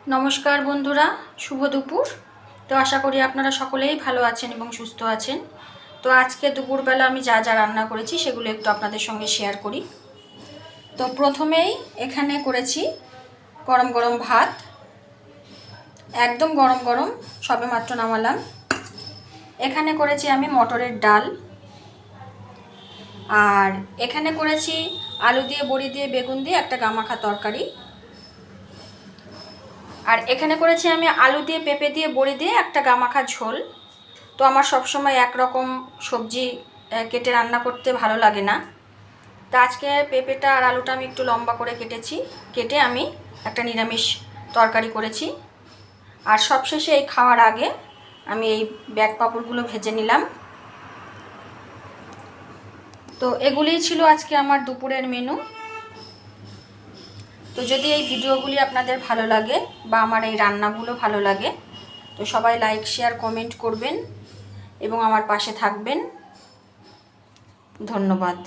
নমস্কার বন্ধুরা, শুভ দুপুর। তো আশা করি আপনারা সকলেই ভালো আছেন এবং সুস্থ আছেন। তো আজকে দুপুরবেলা আমি যা যা রান্না করেছি সেগুলো একটু আপনাদের সঙ্গে শেয়ার করি। তো প্রথমেই এখানে করেছি গরম গরম ভাত, একদম গরম গরম, সবেমাত্র নামালাম। এখানে করেছি আমি মটরের ডাল, আর এখানে করেছি আলু দিয়ে বড়ি দিয়ে বেগুন দিয়ে একটা গামাখা তরকারি, আর এখানে করেছি আমি আলু দিয়ে পেঁপে দিয়ে বড়ি দিয়ে একটা গামাখা ঝোল। তো আমার সবসময় একরকম সবজি কেটে রান্না করতে ভালো লাগে না। তো আজকে পেঁপেটা আর আলুটা আমি একটু লম্বা করে কেটে আমি একটা নিরামিষ তরকারি করেছি। আর সবশেষে এই খাওয়ার আগে আমি এই ব্যাগ পাঁপড়গুলো ভেজে নিলাম। তো এগুলিই ছিল আজকে আমার দুপুরের মেনু। তো যদি এই ভিডিওগুলি আপনাদের ভালো লাগে বা আমার এই রান্নাগুলো ভালো লাগে, তো সবাই লাইক শেয়ার কমেন্ট করবেন এবং আমার পাশে থাকবেন। ধন্যবাদ।